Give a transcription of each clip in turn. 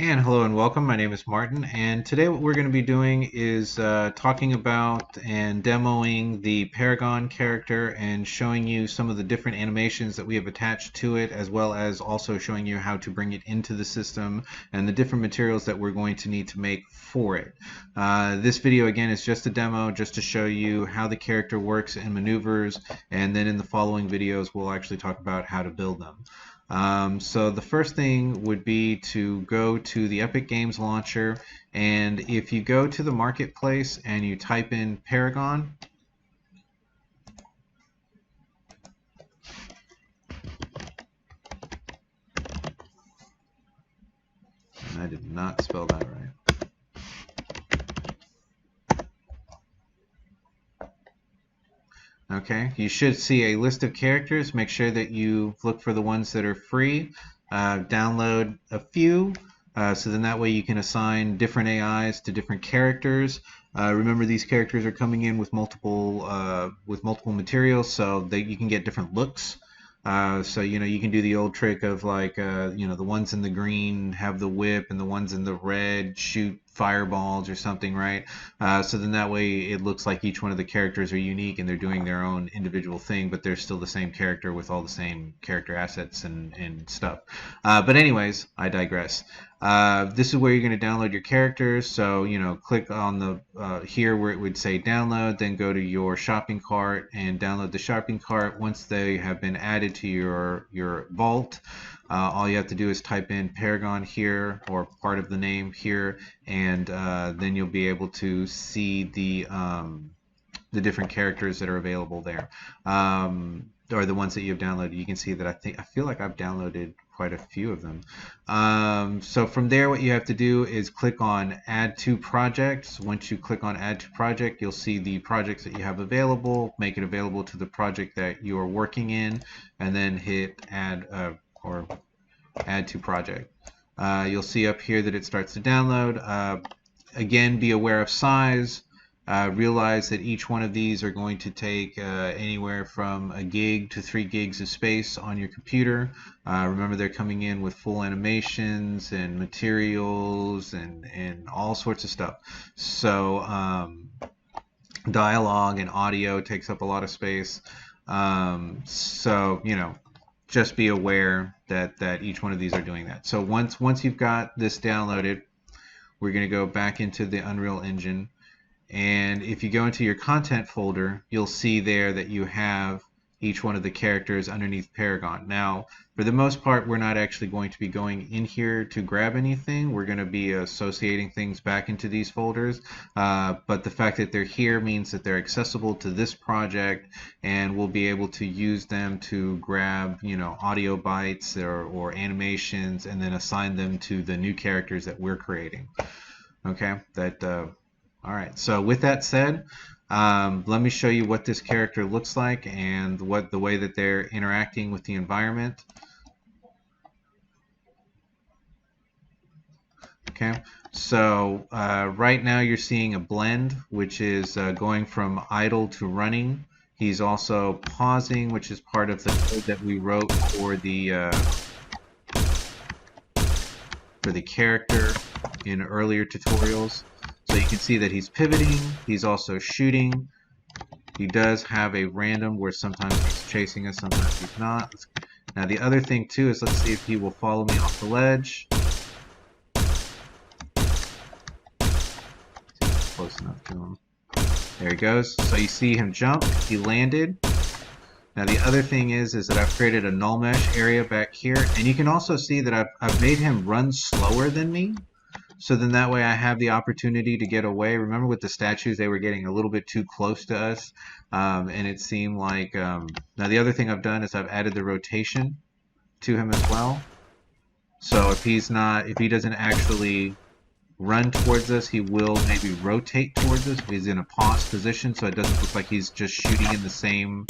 And hello and welcome. My name is Martin, and today what we're going to be doing is talking about and demoing the Paragon character and showing you some of the different animations that we have attached to it, as well as also showing you how to bring it into the system and the different materials that we're going to need to make for it. This video again is just a demo, just to show you how the character works and maneuvers, and then in the following videos we'll actually talk about how to build them. So the first thing would be to go to the Epic Games launcher, and if you go to the marketplace and you type in Paragon, and I did not spell that right. Okay, you should see a list of characters. Make sure that you look for the ones that are free. Download a few, so then that way you can assign different AIs to different characters. Remember, these characters are coming in with multiple materials, so that you can get different looks. So you can do the old trick of like the ones in the green have the whip and the ones in the red shoot fireballs or something, right? So then that way it looks like each one of the characters are unique and they're doing their own individual thing, but they're still the same character with all the same character assets and stuff. But anyways, I digress. This is where you're going to download your characters. So click on the here where it would say download, then go to your shopping cart and download the shopping cart. Once they have been added to your vault, all you have to do is type in Paragon here, or part of the name here, and then you'll be able to see the different characters that are available there, or the ones that you've downloaded. You can see that I feel like I've downloaded quite a few of them. So from there, what you have to do is click on Add to Projects. Once you click on Add to Project, you'll see the projects that you have available. Make it available to the project that you are working in, and then hit Add or Add to Project. You'll see up here that it starts to download. Again, be aware of size. Realize that each one of these are going to take anywhere from 1 gig to 3 gigs of space on your computer. Remember, they're coming in with full animations and materials and all sorts of stuff. So dialogue and audio takes up a lot of space. So just be aware that each one of these are doing that. So once you've got this downloaded, we're going to go back into the Unreal Engine. And if you go into your content folder, you'll see there that you have each one of the characters underneath Paragon. Now, for the most part, we're not actually going to be going in here to grab anything. We're going to be associating things back into these folders. But the fact that they're here means that they're accessible to this project, and we'll be able to use them to grab, audio bytes or animations, and then assign them to the new characters that we're creating. Okay, all right, so with that said, let me show you what this character looks like and the way that they're interacting with the environment. Okay, so right now you're seeing a blend, which is going from idle to running. He's also pausing, which is part of the code that we wrote for the character in earlier tutorials. So you can see that he's pivoting, he's also shooting. He does have a random where sometimes he's chasing us, sometimes he's not. Now the other thing too is, let's see if he will follow me off the ledge. Close enough to him. There he goes. So you see him jump, he landed. Now the other thing is that I've created a null mesh area back here, and you can also see that I've made him run slower than me. So then that way I have the opportunity to get away. Remember with the statues, they were getting a little bit too close to us, and it seemed like, now the other thing I've done is I've added the rotation to him as well. So if he doesn't actually run towards us, he will maybe rotate towards us if he's in a pause position, so it doesn't look like he's just shooting in the same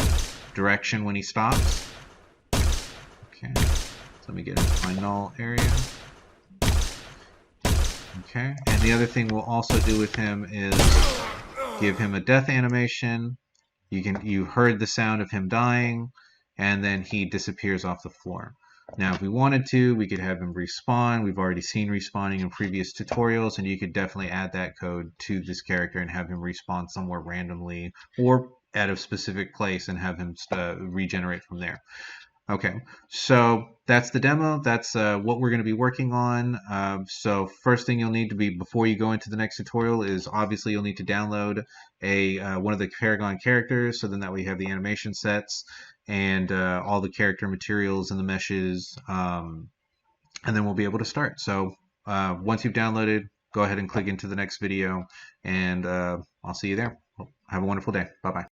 direction when he stops. Okay, so let me get into my null area. Okay, and the other thing we'll also do with him is give him a death animation. You heard the sound of him dying, and then he disappears off the floor. Now, if we wanted to, we could have him respawn. We've already seen respawning in previous tutorials, and you could definitely add that code to this character and have him respawn somewhere randomly or at a specific place and have him regenerate from there. Okay, so that's the demo. That's what we're going to be working on. So first thing you'll need to be before you go into the next tutorial is obviously you'll need to download a one of the Paragon characters. So then that way you have the animation sets and all the character materials and the meshes, and then we'll be able to start. So once you've downloaded, go ahead and click into the next video, and I'll see you there. Have a wonderful day. Bye bye.